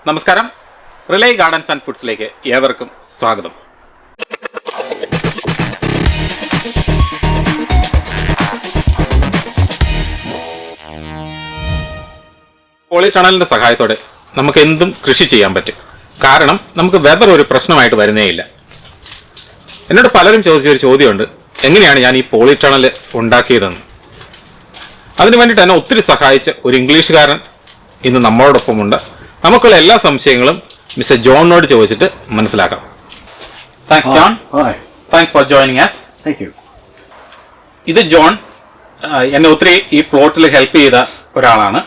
നമസ്കാരം, relay gardens and ഫുഡ്സിലേക്ക് ഏവർക്കും സ്വാഗതം. പോളിടണലിന്റെ സഹായത്തോടെ നമുക്ക് എന്തും കൃഷി ചെയ്യാൻ പറ്റും. കാരണം നമുക്ക് വെതർ ഒരു പ്രശ്നമായിട്ട് വരുന്നേയില്ല. എന്നോട് പലരും ചോദിച്ചൊരു ചോദ്യമുണ്ട്, എങ്ങനെയാണ് ഞാൻ ഈ പോളിടണൽ ഉണ്ടാക്കിയതെന്ന്. അതിനു വേണ്ടിയിട്ട് എന്നെ ഒത്തിരി സഹായിച്ച ഒരു ഇംഗ്ലീഷുകാരൻ ഇന്ന് നമ്മളോടൊപ്പമുണ്ട്. നമുക്കുള്ള എല്ലാ സംശയങ്ങളും മിസ്റ്റർ ജോണിനോട് ചോദിച്ചിട്ട് മനസ്സിലാക്കാം. Thanks John. Thanks for joining us. Thank you. ഇത് ജോൺ എന്നെ ഒത്തിരി ഈ പ്ലോട്ടിൽ ഹെൽപ്പ് ചെയ്ത ഒരാളാണ്.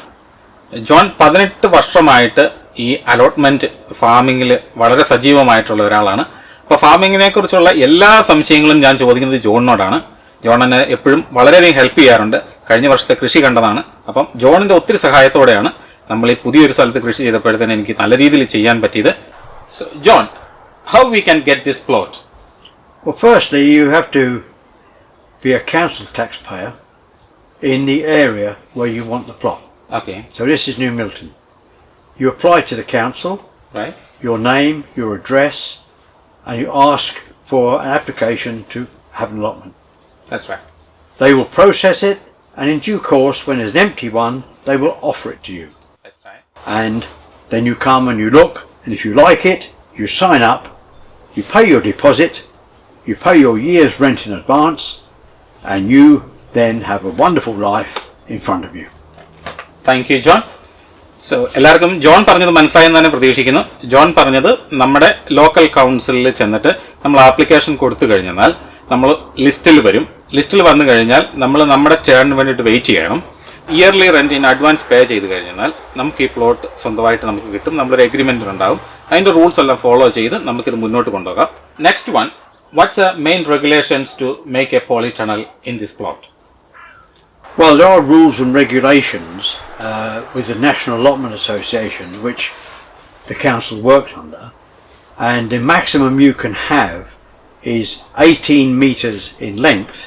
ജോൺ 18 വർഷമായിട്ട് ഈ അലോട്ട്മെന്റ് ഫാമിങ്ങിൽ വളരെ സജീവമായിട്ടുള്ള ഒരാളാണ്. അപ്പോൾ ഫാമിങ്ങിനെ കുറിച്ചുള്ള എല്ലാ സംശയങ്ങളും ഞാൻ ചോദിക്കുന്നത് ജോണിനോടാണ്. ജോൺ എന്നെ എപ്പോഴും വളരെയധികം ഹെൽപ്പ് ചെയ്യാറുണ്ട്. കഴിഞ്ഞ വർഷത്തെ കൃഷി കണ്ടതാണ്. അപ്പം ജോണിന്റെ ഒത്തിരി സഹായത്തോടെയാണ് നമ്മൾ ഈ പുതിയൊരു സ്ഥലത്ത് കൃഷി ചെയ്തപ്പോഴത്തേന് എനിക്ക് നല്ല രീതിയിൽ ചെയ്യാൻ പറ്റിയത്. So John, how we can get this plot? Well, firstly, you have to be a council taxpayer in the area where you want the plot. Okay. So this is New Milton. You apply to the council, Right. your name, your address, and you ask for an application to have an allotment. That's right. They will process it, and in due course, when there's an empty one, they will offer it to you. That's right. And then you come and you look, and if you like it, you sign up, you pay your deposit, you pay your year's rent in advance, and you then have a wonderful life in front of you. Thank you John. So എല്ലാവർക്കും John പറഞ്ഞത് മനസ്സിലായെന്ന് തന്നെ പ്രതീക്ഷിക്കുന്നു. John പറഞ്ഞത് നമ്മുടെ local കൗൺസിലിൽ ചെന്നിട്ട് നമ്മൾ ആപ്ലിക്കേഷൻ കൊടുത്തു കഴിഞ്ഞാൽ നമ്മൾ ലിസ്റ്റിൽ വരും. ലിസ്റ്റിൽ വന്നു കഴിഞ്ഞാൽ നമ്മൾ നമ്മുടെ ടേണിന് വേണ്ടിയിട്ട് വെയിറ്റ് ചെയ്യണം. Yearly rent in advance pay ചെയ്ത് കഴിഞ്ഞാൽ നമുക്ക് ഈ പ്ലോട്ട് സ്വന്തമായിട്ട് നമുക്ക് കിട്ടും. നമ്മളൊരു എഗ്രിമെന്റ് ഉണ്ടാവും. അതിന്റെ റൂൾസ് എല്ലാം ഫോളോ ചെയ്ത് നമുക്കിത് മുന്നോട്ട് കൊണ്ടുപോകാം. Next one, what's the main regulations to make a polytunnel in this plot? Well, there are rules and regulations with the National Allotment Association, which the council works under, and the maximum you can have is 18 metres in length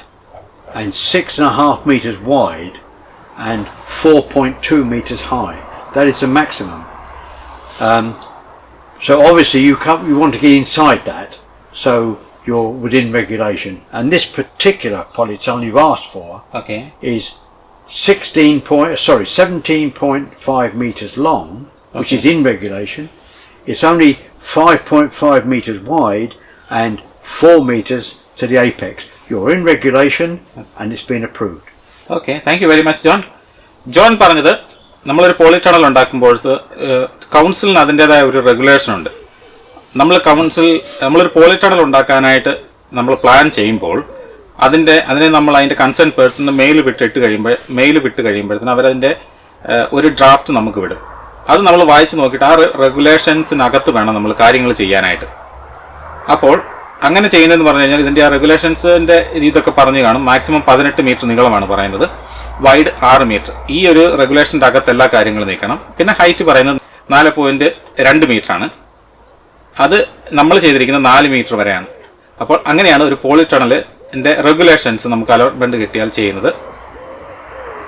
and 6.5 metres wide and 4.2 metres high. That is the maximum. So obviously you want to get inside that, so you're within regulation. And this particular polytunnel you've asked for is 17.5 metres long, which is in regulation. It's only 5.5 metres wide and 4 metres to the apex. You're in regulation and it's been approved. Okay, thank you very much John. John പറഞ്ഞത് നമ്മളൊരു പോളിടണൽ ഉണ്ടാക്കുമ്പോൾ കൗൺസിലിന് അതിൻ്റെതായ ഒരു regulation ഉണ്ട്. നമ്മളൊരു പോളിടണൽ ഉണ്ടാക്കാനായിട്ട് നമ്മൾ plan ചെയ്യുമ്പോൾ അതിനെ നമ്മൾ അതിൻ്റെ കൺസേൺ പേഴ്സണിന് മെയിൽ വിട്ട് കഴിയുമ്പോഴത്തേന് അവരതിൻ്റെ ഒരു ഡ്രാഫ്റ്റ് നമുക്ക് വിടും. അത് നമ്മൾ വായിച്ച് നോക്കിയിട്ട് ആ റെഗുലേഷൻസിനകത്ത് വേണം നമ്മൾ കാര്യങ്ങൾ ചെയ്യാനായിട്ട്. അപ്പോൾ അങ്ങനെ ചെയ്യുന്നതെന്ന് പറഞ്ഞു കഴിഞ്ഞാൽ ഇതിൻ്റെ ആ റെഗുലേഷൻസിൻ്റെ ഇതൊക്കെ പറഞ്ഞു കാണും. മാക്സിമം 18 മീറ്റർ നീളമാണ് പറയുന്നത്, വൈഡ് 6 മീറ്റർ. ഈ ഒരു റെഗുലേഷൻ്റെ അകത്ത് എല്ലാ കാര്യങ്ങളും നീക്കണം. പിന്നെ ഹൈറ്റ് പറയുന്നത് 4.2 മീറ്റർ ആണ്. അത് നമ്മൾ ചെയ്തിരിക്കുന്നത് 4 മീറ്റർ വരെയാണ്. അപ്പോൾ അങ്ങനെയാണ് ഒരു പോളിടണലിൻ്റെ റെഗുലേഷൻസ് നമുക്ക് അലോട്ട്മെന്റ് കിട്ടിയാൽ ചെയ്യുന്നത്.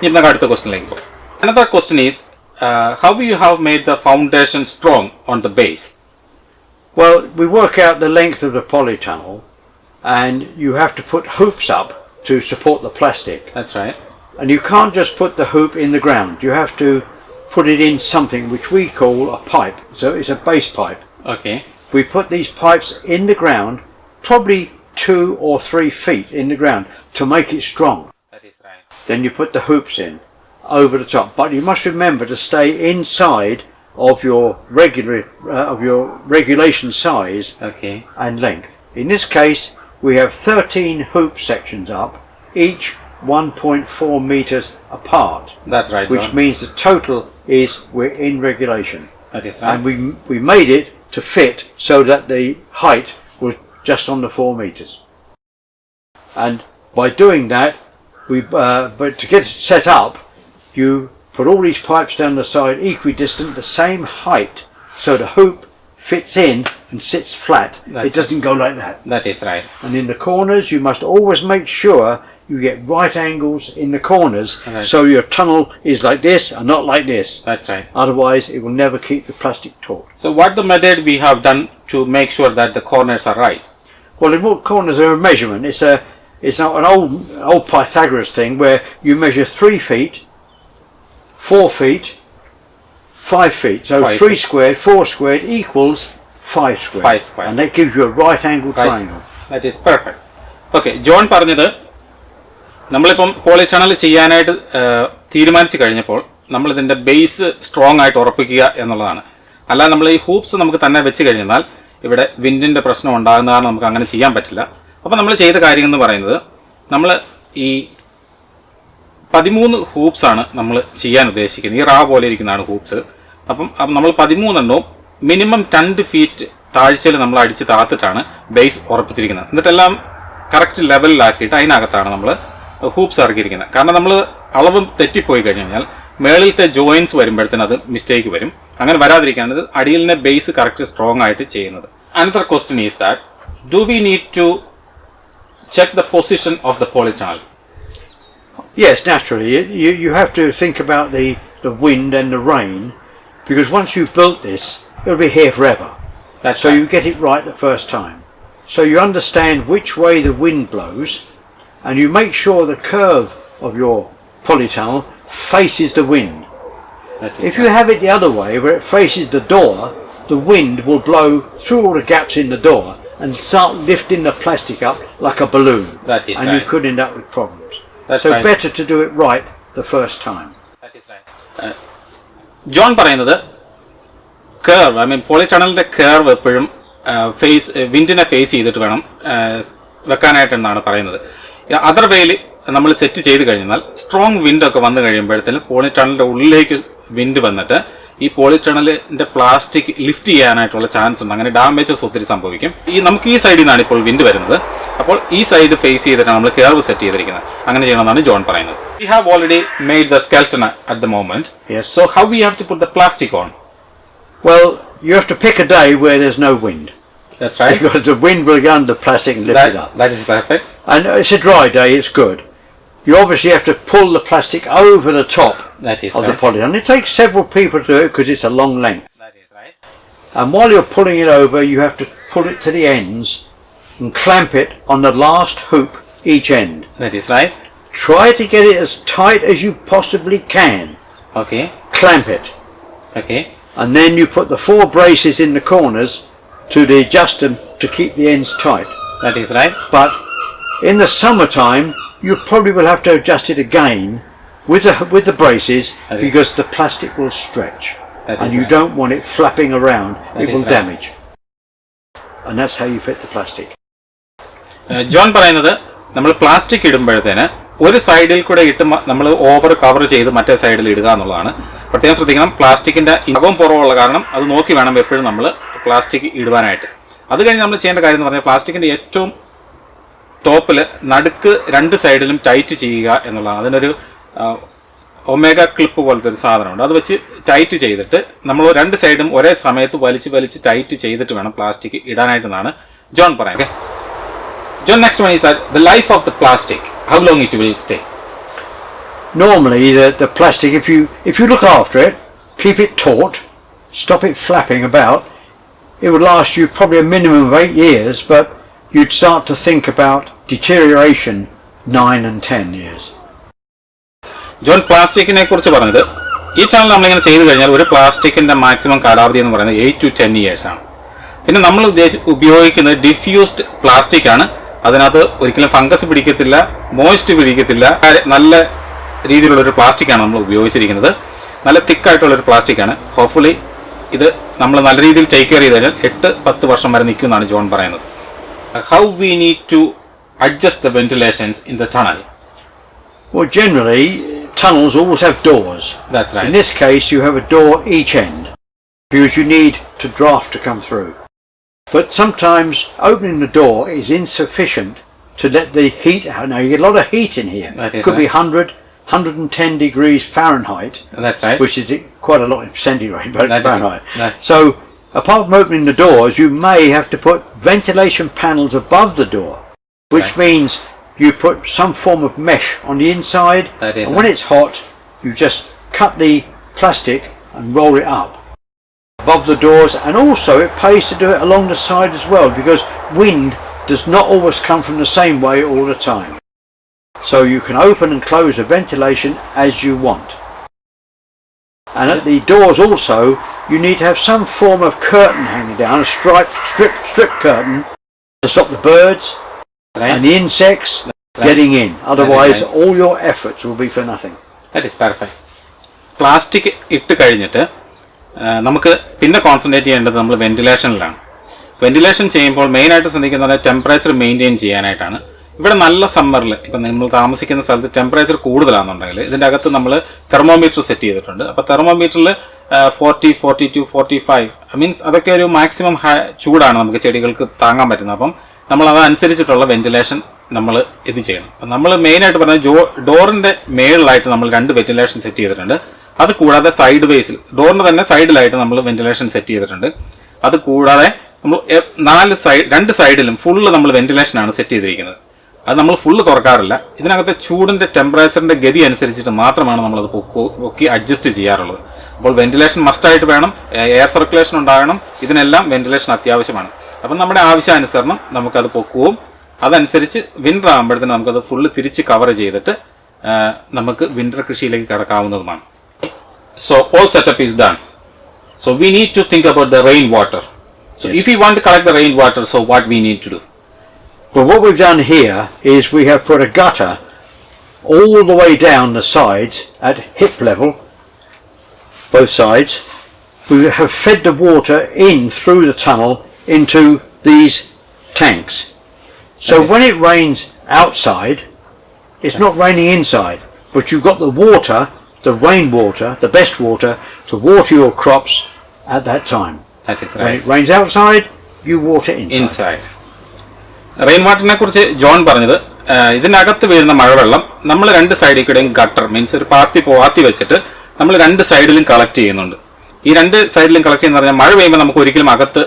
ഇന്ന് അടുത്ത ക്വസ്റ്റ്യനിലേക്ക് പോകും. Another question is, how you have made the foundation strong on the base? Well, we work out the length of the polytunnel and you have to put hoops up to support the plastic. That's right. And you can't just put the hoop in the ground. You have to put it in something which we call a pipe. So it's a base pipe. Okay. We put these pipes in the ground, probably 2 or 3 feet in the ground to make it strong. That is right. Then you put the hoops in over the top. But you must remember to stay inside of your regulation size and length. In this case, we have 13 hoop sections up, each 1.4 metres apart. That's right. Which means the total is we're in regulation. That is right. And we made it to fit so that the height was just under 4 metres. And by doing that, but to get it set up, you put all these pipes down the side equidistant, the same height, so the hoop fits in and sits flat. It doesn't go like that. That is right. And in the corners, you must always make sure you get right angles in the corners, Right. so your tunnel is like this and not like this. That's right. Otherwise, it will never keep the plastic taut. So what the method we have done to make sure that the corners are right? Well, in what corners are a measurement? It's not an old Pythagoras thing where you measure 3 feet, 4 feet, 5 feet. So 5 3 feet. squared, 4 squared equals 5 squared. 5 squared. And that gives you a right angle triangle. That is perfect. Okay, John പറഞ്ഞത് നമ്മളിപ്പം പോളിടണൽ ചെയ്യാനായിട്ട് തീരുമാനിച്ചു കഴിഞ്ഞപ്പോൾ നമ്മൾ ഇതിന്റെ base strong ആയിട്ട് ഉറപ്പിക്കുക എന്നുള്ളതാണ്. അല്ലാതെ നമ്മൾ ഈ ഹൂപ്സ് നമുക്ക് തന്നെ വെച്ച് കഴിഞ്ഞാൽ ഇവിടെ വിൻഡിന്റെ പ്രശ്നം ഉണ്ടാകുന്ന കാരണം നമുക്ക് അങ്ങനെ ചെയ്യാൻ പറ്റില്ല. അപ്പോൾ നമ്മൾ ചെയ്ത കാര്യം എന്ന് പറയുന്നത് നമ്മൾ ഈ 13 ഹൂപ്സ് ആണ് നമ്മൾ ചെയ്യാൻ ഉദ്ദേശിക്കുന്നത്. ഈ റാ പോലെ ഇരിക്കുന്നതാണ് ഹൂപ്സ്. അപ്പം നമ്മൾ 13 എണ്ണവും മിനിമം 2 ഫീറ്റ് താഴ്ചയിൽ നമ്മൾ അടിച്ച് താത്തിട്ടാണ് ബേസ് ഉറപ്പിച്ചിരിക്കുന്നത്. എന്നിട്ടെല്ലാം കറക്റ്റ് ലെവലിലാക്കിയിട്ട് അതിനകത്താണ് നമ്മൾ ഹൂപ്സ് ഇറക്കിയിരിക്കുന്നത്. കാരണം നമ്മൾ അളവ് തെറ്റിപ്പോയി കഴിഞ്ഞാൽ മേളിലത്തെ ജോയിൻസ് വരുമ്പോഴത്തേന് അത് മിസ്റ്റേക്ക് വരും. അങ്ങനെ വരാതിരിക്കാനത് അടിയിലിനെ ബേസ് കറക്റ്റ് സ്ട്രോങ് ആയിട്ട് ചെയ്യുന്നത്. Another question is that do we need to check the position of the polytunnel? Yes, naturally. You have to think about the wind and the rain, because once you've built this, it'll be here forever. That's so right. you get it right the first time. So you understand which way the wind blows, and you make sure the curve of your polytunnel faces the wind. If you have it the other way, where it faces the door, the wind will blow through all the gaps in the door and start lifting the plastic up like a balloon. That is and right. you could end up with problems. That's so right. better to do it right the first time. That is right. John പറയുന്നത് curve, I mean പോളിടണലിന്റെ curve എപ്പോഴും വിൻഡിനെ face ചെയ്തിട്ട് വേണം വെക്കാനായിട്ടെന്നാണ് പറയുന്നത്. Other വേയിൽ നമ്മൾ set ചെയ്ത് കഴിഞ്ഞാൽ strong വിൻഡൊക്കെ വന്നു കഴിയുമ്പോഴത്തേനും പോളിടണലിന്റെ ഉള്ളിലേക്ക് വിൻഡ് വന്നിട്ട് ഈ പോളിടണലിന്റെ പ്ലാസ്റ്റിക് ലിഫ്റ്റ് ചെയ്യാനായിട്ടുള്ള ചാൻസ് ഉണ്ട്. അങ്ങനെ ഡാമേജസ് ഒത്തിരി സംഭവിക്കും. നമുക്ക് ഈ സൈഡിൽ നിന്നാണ് ഇപ്പോൾ വിൻഡ് വരുന്നത്. അപ്പോൾ ഈ സൈഡ് ഫേസ് ചെയ്തിട്ടാണ് നമ്മൾ കർവ് സെറ്റ് ചെയ്തിരിക്കുന്നത്. അങ്ങനെ ചെയ്യണമെന്നാണ് ജോൺ പറയുന്നത്. We have already made the skeleton at the moment. Yes. So how we have to put the plastic on? Well, you have to pick a day where there's no wind. That's right. Because the wind will go under the plastic and lift it up. That is perfect. And it's a dry day, it's good. You obviously have to pull the plastic over the top That is of right. the polytunnel. It takes several people to do it because it's a long length. That is right. And while you're pulling it over, you have to pull it to the ends and clamp it on the last hoop each end. That is right. Try to get it as tight as you possibly can. Okay. Clamp it. Okay. And then you put the 4 braces in the corners to adjust them to keep the ends tight. That is right. But in the summertime, you probably will have to adjust it again with the braces because the plastic will stretch. And you don't want it flapping around. It will damage. And that's how you fit the plastic. John പറയുന്നത് നമ്മൾ plastic ഇടുമ്പോഴത്തേന് ഒരു സൈഡിൽ കൂടെ ഇട്ട് നമ്മൾ over cover ചെയ്ത് മറ്റേ സൈഡിൽ ഇടുക എന്നുള്ളതാണ്. പ്രത്യേകം ശ്രദ്ധിക്കണം. പ്ലാസ്റ്റിക്കിന്റെ അകവും പുറവുള്ള കാരണം അത് നോക്കി വേണം എപ്പോഴും നമ്മൾ പ്ലാസ്റ്റിക് ഇടുവാനായിട്ട്. അത് കഴിഞ്ഞ് നമ്മൾ ചെയ്യേണ്ട കാര്യം എന്ന് പറഞ്ഞാൽ പ്ലാസ്റ്റിക്കിന്റെ ഏറ്റവും ടോപ്പിൽ നടുക്ക് 2 സൈഡിലും ടൈറ്റ് ചെയ്യുക എന്നുള്ളതാണ്. അതിനൊരു ഒമേഗ ക്ലിപ്പ് പോലത്തെ ഒരു സാധനമുണ്ട്. അത് വെച്ച് ടൈറ്റ് ചെയ്തിട്ട് നമ്മൾ 2 സൈഡും ഒരേ സമയത്ത് വലിച്ച് ടൈറ്റ് ചെയ്തിട്ട് വേണം പ്ലാസ്റ്റിക് ഇടാനായിട്ടെന്നാണ് ജോൺ പറയുന്നത്. John, next one is that the life of the plastic, how long it will stay? Normally the plastic, if you look after it, keep it taut, stop it flapping about, it would last you probably a minimum of 8 years, but you'd start to think about deterioration 9 and 10 years. John പ്ലാസ്റ്റിക്കിനെ കുറിച്ച് പറഞ്ഞത് ഈ channel നമ്മളിങ്ങനെ ചെയ്തു കഴിഞ്ഞാൽ ഒരു പ്ലാസ്റ്റിക്കിന്റെ maximum കാലാവധി എന്ന് പറയുന്നത് 8 to 10 years ആണ്. പിന്നെ നമ്മൾ ഉപയോഗിക്കുന്നത് ഡിഫ്യൂസ്ഡ് പ്ലാസ്റ്റിക് ആണ്. അതിനകത്ത് ഒരിക്കലും ഫംഗസ് പിടിക്കത്തില്ല, മോയ്സ്റ്റ് പിടിക്കത്തില്ല. നല്ല രീതിയിലുള്ള ഒരു പ്ലാസ്റ്റിക് ആണ് നമ്മൾ ഉപയോഗിച്ചിരിക്കുന്നത്. നല്ല തിക്കായിട്ടുള്ളൊരു പ്ലാസ്റ്റിക് ആണ്. ഹോപ്പ്ഫുള്ളി ഇത് നമ്മൾ നല്ല രീതിയിൽ ടേക്ക് കെയർ ചെയ്ത് കഴിഞ്ഞാൽ 8-10 വർഷം വരെ നിൽക്കുമെന്നാണ് ജോൺ പറയുന്നത്. How we need to adjust the ventilations in the tunnel? Well, generally tunnels always have doors. That's right. In this case you have a door each end because you need to draft to come through. But sometimes opening the door is insufficient to let the heat out. Now you get a lot of heat in here. It could be 110 degrees Fahrenheit. That's right. Which is quite a lot in centigrade, but Fahrenheit. Is, so apart from opening the doors, you may have to put ventilation panels above the door, which means you put some form of mesh on the inside, and when it's hot, you just cut the plastic and roll it up above the doors. And also it pays to do it along the side as well, because wind does not always come from the same way all the time. So you can open and close the ventilation as you want. And at the doors also, you need to have some form of curtain hanging down, a strip curtain, to stop the birds and the insects getting in. Otherwise, all your efforts will be for nothing. That is perfect. Plastic ഇട്ട് കഴിഞ്ഞിട്ട് നമുക്ക് പിന്നെ concentrate ചെയ്യേണ്ടത് നമ്മൾ വെന്റിലേഷനിലാണ്. Ventilation ചെയ്യുമ്പോൾ മെയിനായിട്ട് ശ്രദ്ധിക്കുന്നത് temperature maintain ചെയ്യാനായിട്ടാണ്. ഇവിടെ നല്ല സമ്മറിൽ ഇപ്പം നമ്മൾ താമസിക്കുന്ന സ്ഥലത്ത് ടെമ്പറേച്ചർ കൂടുതലാണെന്നുണ്ടെങ്കിൽ ഇതിൻ്റെ അകത്ത് നമ്മൾ തെർമോമീറ്റർ സെറ്റ് ചെയ്തിട്ടുണ്ട്. അപ്പോൾ തെർമോമീറ്ററിൽ 40, 42, 45 മീൻസ് അതൊക്കെ ഒരു മാക്സിമം ചൂടാണ് നമുക്ക് ചെടികൾക്ക് താങ്ങാൻ പറ്റുന്നത്. അപ്പം നമ്മൾ അതനുസരിച്ചിട്ടുള്ള വെന്റിലേഷൻ നമ്മൾ ഇത് ചെയ്യണം. അപ്പം നമ്മൾ മെയിനായിട്ട് പറഞ്ഞാൽ ഡോറിൻ്റെ മേളിലായിട്ട് നമ്മൾ 2 വെന്റിലേഷൻ സെറ്റ് ചെയ്തിട്ടുണ്ട്. അത് കൂടാതെ സൈഡ് വേസിൽ ഡോറിൻ്റെ തന്നെ സൈഡിലായിട്ട് നമ്മൾ വെന്റിലേഷൻ സെറ്റ് ചെയ്തിട്ടുണ്ട്. അത് കൂടാതെ നമ്മൾ 2 സൈഡിലും ഫുള്ള് നമ്മൾ വെന്റിലേഷനാണ് സെറ്റ് ചെയ്തിരിക്കുന്നത്. അത് നമ്മൾ ഫുള്ള് തുറക്കാറില്ല. ഇതിനകത്തെ ചൂടിൻ്റെ ടെമ്പറേച്ചറിൻ്റെ ഗതി അനുസരിച്ചിട്ട് മാത്രമാണ് നമ്മളത് പൊക്കി അഡ്ജസ്റ്റ് ചെയ്യാറുള്ളത്. അപ്പോൾ വെന്റിലേഷൻ മസ്റ്റായിട്ട് വേണം, എയർ സർക്കുലേഷൻ ഉണ്ടാകണം. ഇതിനെല്ലാം വെന്റിലേഷൻ അത്യാവശ്യമാണ്. അപ്പം നമ്മുടെ ആവശ്യാനുസരണം നമുക്കത് പൊക്കുകയും അതനുസരിച്ച് വിൻ്റർ ആകുമ്പോഴത്തേന് നമുക്കത് ഫുള്ള് തിരിച്ച് കവർ ചെയ്തിട്ട് നമുക്ക് വിൻ്റർ കൃഷിയിലേക്ക് കടക്കാവുന്നതുമാണ്. So all setup is done. So we need to think about the rainwater. So if we want to collect the rainwater, so what we need to do? Well, what we've done here is we have put a gutter all the way down the sides at hip level, both sides. We have fed the water in through the tunnel into these tanks. So when it rains outside, it's not raining inside, but you've got the water, the rainwater, the best water, to water your crops at that time. That is right. When it rains outside, you water inside. Rain വാട്ടറിനെ കുറിച്ച് John പറഞ്ഞത്, ഇതിനകത്ത് വീഴുന്ന മഴവെള്ളം നമ്മൾ 2 സൈഡിൽ കൂടെയും gutter means ഒരു പാത്തി വെച്ചിട്ട് നമ്മൾ 2 സൈഡിലും കളക്ട് ചെയ്യുന്നുണ്ട്. ഈ 2 സൈഡിലും കളക്ട് ചെയ്യുന്ന പറഞ്ഞാൽ മഴ പെയ്യുമ്പോൾ നമുക്ക് ഒരിക്കലും അകത്ത്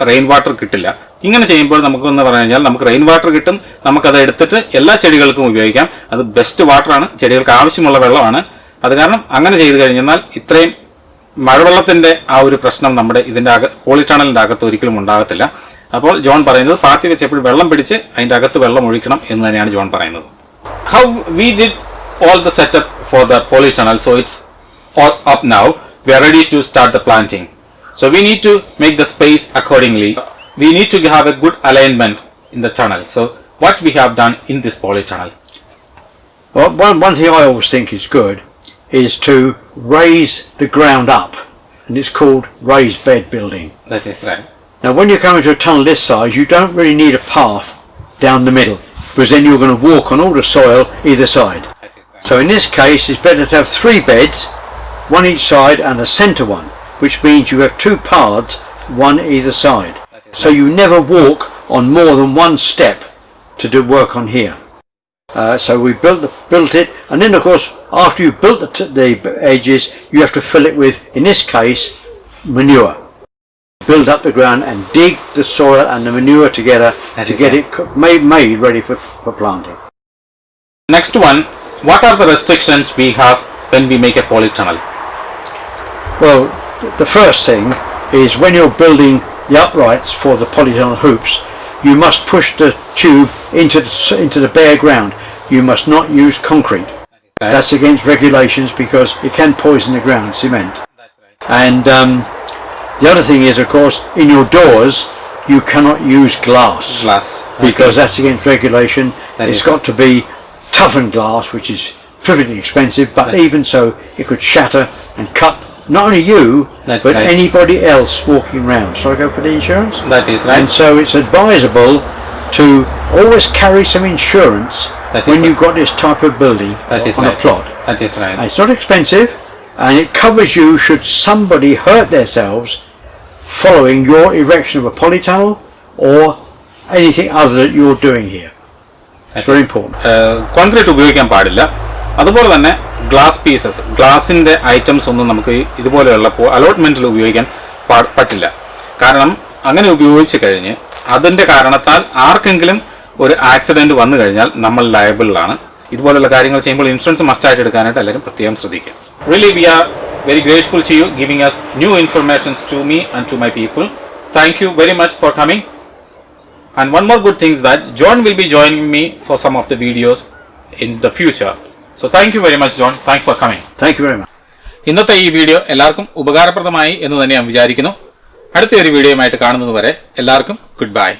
റെയിൻ വാട്ടർ കിട്ടില്ല. ഇങ്ങനെ ചെയ്യുമ്പോൾ നമുക്കെന്ന് പറഞ്ഞു കഴിഞ്ഞാൽ നമുക്ക് റെയിൻ വാട്ടർ കിട്ടും. നമുക്കത് എടുത്തിട്ട് എല്ലാ ചെടികൾക്കും ഉപയോഗിക്കാം. അത് ബെസ്റ്റ് വാട്ടറാണ്, ചെടികൾക്ക് ആവശ്യമുള്ള വെള്ളമാണ്. അത് കാരണം അങ്ങനെ ചെയ്തു കഴിഞ്ഞാൽ ഇത്രയും മഴവെള്ളത്തിന്റെ ആ ഒരു പ്രശ്നം നമ്മുടെ ഇതിന്റെ പോളിടണലിന്റെ അകത്ത് ഒരിക്കലും ഉണ്ടാകത്തില്ല. അപ്പോൾ ജോൺ പറയുന്നത് പാത്തി വെച്ചപ്പോൾ വെള്ളം പിടിച്ച് അതിന്റെ അകത്ത് വെള്ളം ഒഴിക്കണം എന്ന് തന്നെയാണ് ജോൺ പറയുന്നത്. How we did all the setup for the polytunnel, so it's all up now. We are ready to start the planting. So we need to make the space accordingly. We need to have a good alignment in the tunnel. So what we have done in this polytunnel? Well, one thing I always think is good is to raise the ground up, and it's called raised bed building. That is right. Now when you come into a tunnel this size, you don't really need a path down the middle, because then you're going to walk on all the soil either side. That is right. So in this case it's better to have 3 beds, one each side and a centre one, which means you have 2 paths, one either side. So you never walk on more than 1 step to do work on here. So we built it, and then of course after you built the edges, you have to fill it with, in this case, manure. Build up the ground and dig the soil and the manure together to get it made ready for planting. Next one, what are the restrictions we have when we make a polytunnel? Well, the first thing is when you're building the uprights for the polytunnel hoops, you must push the tube into the bare ground. You must not use concrete. Right. That's against regulations because it can poison the ground, cement. That's right. And the other thing is, of course, in your doors you cannot use glass. Because that's against regulation. It's got to be toughened glass, which is pretty expensive, but even so it could shatter and cut not only you, but anybody else walking around. So I go for the insurance. That is right. And so it's advisable to always carry some insurance when you've got this type of building on a plot. That is right. And it's not expensive, and it covers you should somebody hurt themselves following your erection of a polytunnel or anything other that you're doing here. It's very important. Concrete ഉപയോഗിക്കാൻ പാടില്ല. അതുപോലെ തന്നെ glass pieces, ഗ്ലാസിന്റെ items ഒന്നും നമുക്ക് ഇതുപോലെയുള്ള അലോട്ട്മെന്റിൽ ഉപയോഗിക്കാൻ പറ്റില്ല. കാരണം അങ്ങനെ ഉപയോഗിച്ച് കഴിഞ്ഞ് അതിന്റെ കാരണത്താൽ ആർക്കെങ്കിലും ഒരു ആക്സിഡന്റ് വന്നു കഴിഞ്ഞാൽ നമ്മൾ ലയബിളാണ്. ഇതുപോലുള്ള കാര്യങ്ങൾ ചെയ്യുമ്പോൾ ഇൻഷുറൻസ് മസ്റ്റായിട്ട് എടുക്കാനായിട്ട് എല്ലാവരും പ്രത്യേകം ശ്രദ്ധിക്കുക. Really we are very grateful to you giving us new informations to me and to my people. Thank you very much for coming. And one more good thing is that John will be joining me for some of the videos in the future. So thank you very much, John. Thanks for coming. Thank you very much. ഇന്നത്തെ ഈ video എല്ലാവർക്കും ഉപകാരപ്രദമായി എന്ന് തന്നെ ഞാൻ വിചാരിക്കുന്നു. അടുത്ത ഒരു വീഡിയോയുമായിട്ട് കാണുന്നത് വരെ എല്ലാവർക്കും ഗുഡ് ബൈ.